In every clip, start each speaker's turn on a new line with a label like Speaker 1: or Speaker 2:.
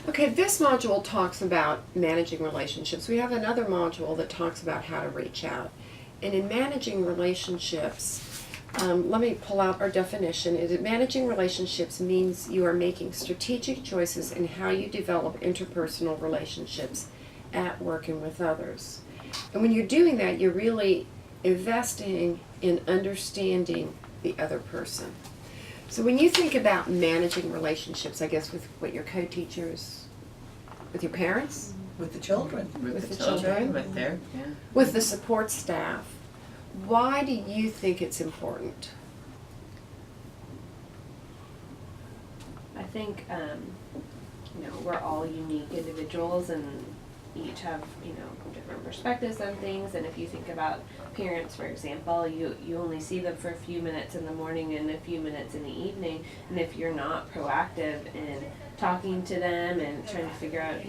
Speaker 1: Okay, this module talks about managing relationships. We have another module that talks about how to reach out. And in managing relationships, let me pull out our definition. Managing relationships means you are making strategic choices in how you develop interpersonal relationships at work and with others. And when you're doing that, you're really investing in understanding the other person. So when you think about managing relationships, I guess with what your co-teachers, with your parents,
Speaker 2: With the children.
Speaker 1: with the children,
Speaker 3: with their,
Speaker 1: with the support staff, why do you think it's important?
Speaker 4: I think, we're all unique individuals and each have, different perspectives on things. And if you think about parents, for example, you only see them for a few minutes in the morning and a few minutes in the evening. And if you're not proactive in talking to them and trying to figure out,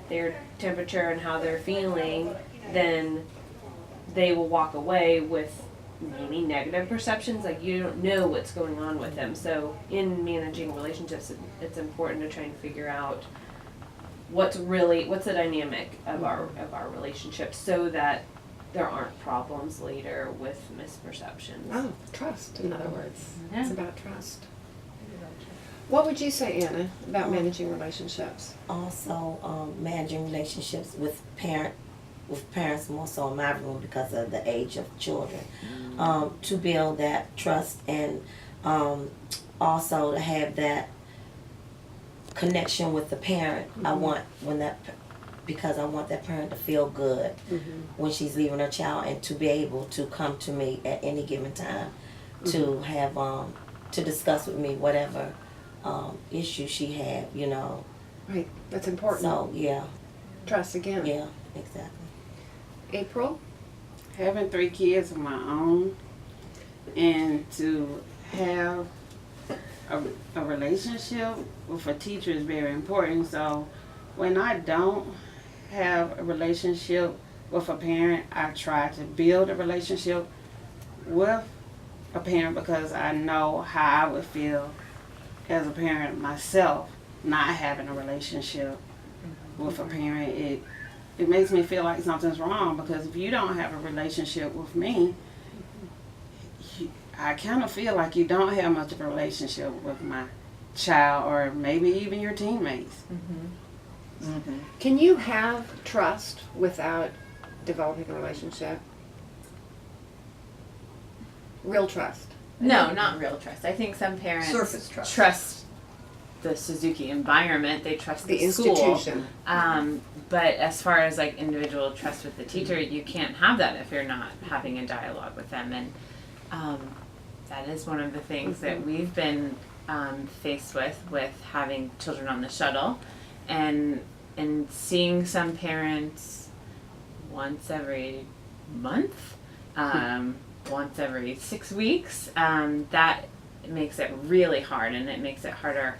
Speaker 4: their temperature and how they're feeling, then they will walk away with maybe negative perceptions, like you don't know what's going on with them. So in managing relationships, it's important to try and figure out what's the dynamic of our relationship, so that there aren't problems later with misperceptions.
Speaker 1: Oh, trust, in other words.
Speaker 3: Yeah.
Speaker 1: It's about trust. What would you say, Anna, about managing relationships?
Speaker 2: Also, managing relationships with parents more so in my room because of the age of children. To build that trust and also to have that connection with the parent. Because I want that parent to feel good when she's leaving her child, and to be able to come to me at any given time to have to discuss with me whatever issue she had,
Speaker 1: Right, that's important.
Speaker 2: So yeah,
Speaker 1: Trust again.
Speaker 2: yeah, exactly.
Speaker 1: April?
Speaker 5: Having 3 kids of my own and to have a relationship with a teacher is very important. So when I don't have a relationship with a parent, I try to build a relationship with a parent because I know how I would feel as a parent myself not having a relationship with a parent. It makes me feel like something's wrong, because if you don't have a relationship with me, I kind of feel like you don't have much of a relationship with my child, or maybe even your teammates.
Speaker 1: Can you have trust without developing a relationship? Real trust.
Speaker 3: no, not real trust. I think some parents
Speaker 2: Surface trust.
Speaker 3: trust the Suzuki environment, they trust
Speaker 1: The
Speaker 3: school.
Speaker 1: institution.
Speaker 3: But as far as like individual trust with the teacher, you can't have that if you're not having a dialogue with them. And that is one of the things that we've been faced with having children on the shuttle, and seeing some parents once every month, once every 6 weeks. That makes it really hard, and it makes it harder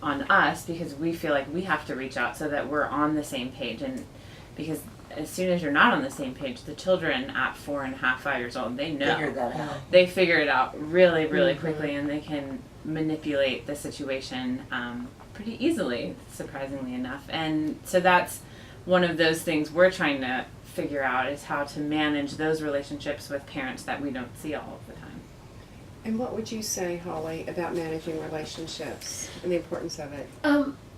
Speaker 3: on us, because we feel like we have to reach out so that we're on the same page. And because as soon as you're not on the same page, the children at 4.5, 5 years old, they know.
Speaker 2: Figure that out.
Speaker 3: They figure it out really, really quickly, and they can manipulate the situation pretty easily, surprisingly enough. And so that's one of those things we're trying to figure out, is how to manage those relationships with parents that we don't see all of the time.
Speaker 1: And what would you say, Holly, about managing relationships and the importance of it?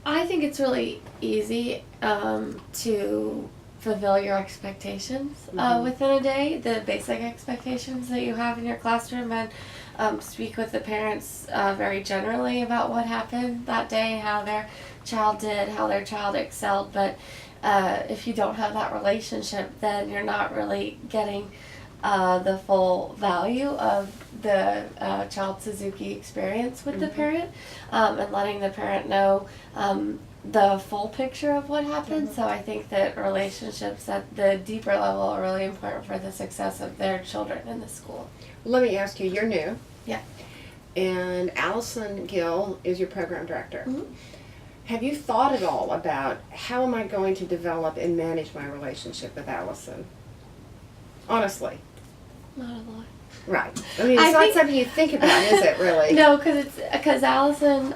Speaker 6: I think it's really easy to fulfill your expectations within a day, the basic expectations that you have in your classroom, and speak with the parents very generally about what happened that day, how their child did, how their child excelled. But if you don't have that relationship, then you're not really getting the full value of the child Suzuki experience with the parent, and letting the parent know the full picture of what happened. So I think that relationships at the deeper level are really important for the success of their children in the school.
Speaker 1: Let me ask you, you're new.
Speaker 6: Yeah.
Speaker 1: And Allison Gill is your program director.
Speaker 6: Mhm.
Speaker 1: Have you thought at all about how am I going to develop and manage my relationship with Allison? Honestly.
Speaker 6: Not a lot.
Speaker 1: Right. I mean, it's
Speaker 6: I
Speaker 1: not
Speaker 6: think-
Speaker 1: something you think about, is it, really?
Speaker 6: No, because Allison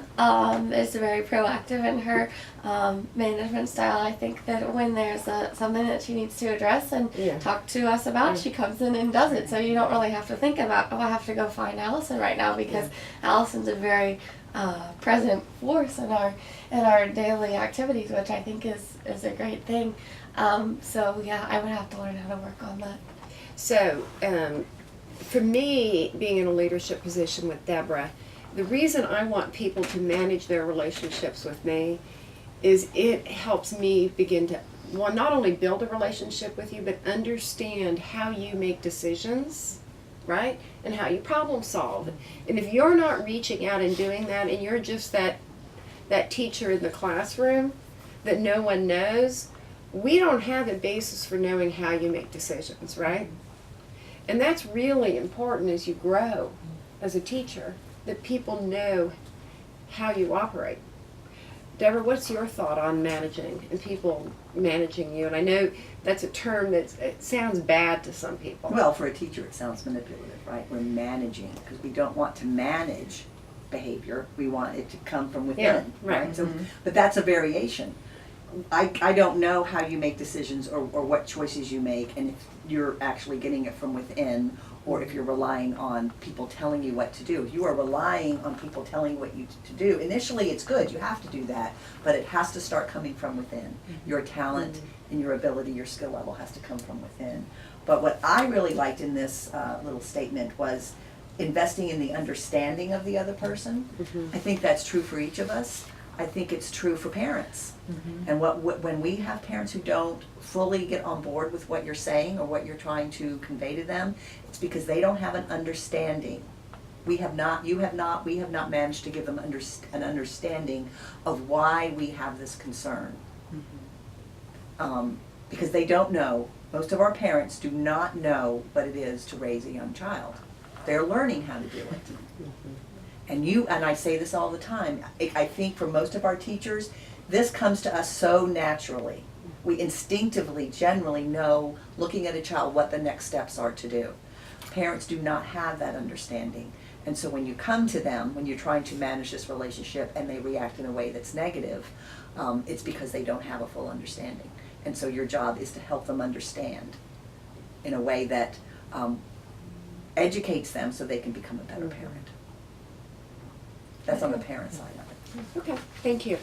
Speaker 6: is very proactive in her management style. I think that when there's something that she needs to address and
Speaker 1: Yeah.
Speaker 6: talk to us about, she comes in and does it. So you don't really have to think about, oh, I have to go find Allison right now, because Allison's a very present force in our daily activities, which I think is a great thing. So yeah, I would have to learn how to work on that.
Speaker 1: So, for me, being in a leadership position with Deborah, the reason I want people to manage their relationships with me is it helps me begin to, well, not only build a relationship with you, but understand how you make decisions, right? And how you problem solve. And if you're not reaching out and doing that, and you're just that teacher in the classroom that no one knows, we don't have a basis for knowing how you make decisions, right? And that's really important as you grow as a teacher, that people know how you operate. Deborah, what's your thought on managing and people managing you? And I know that's a term it sounds bad to some people.
Speaker 7: Well, for a teacher, it sounds manipulative, right? We're managing, because we don't want to manage behavior. We want it to come from within,
Speaker 1: Yeah, right.
Speaker 7: So, but that's a variation. I don't know how you make decisions or what choices you make, and if you're actually getting it from within, or if you're relying on people telling you what to do. If you are relying on people telling you what you to do, initially it's good, you have to do that, but it has to start coming from within. Your talent and your ability, your skill level has to come from within. But what I really liked in this little statement was investing in the understanding of the other person. I think that's true for each of us. I think it's true for parents. And when we have parents who don't fully get on board with what you're saying or what you're trying to convey to them, it's because they don't have an understanding. We have not managed to give them an understanding of why we have this concern. Because they don't know, most of our parents do not know what it is to raise a young child. They're learning how to do it. And I say this all the time, I think for most of our teachers, this comes to us so naturally. We instinctively, generally know, looking at a child, what the next steps are to do. Parents do not have that understanding. And so when you come to them, when you're trying to manage this relationship and they react in a way that's negative, it's because they don't have a full understanding. And so your job is to help them understand in a way that educates them so they can become a better parent. That's on the parent side of it.
Speaker 1: Okay, thank you.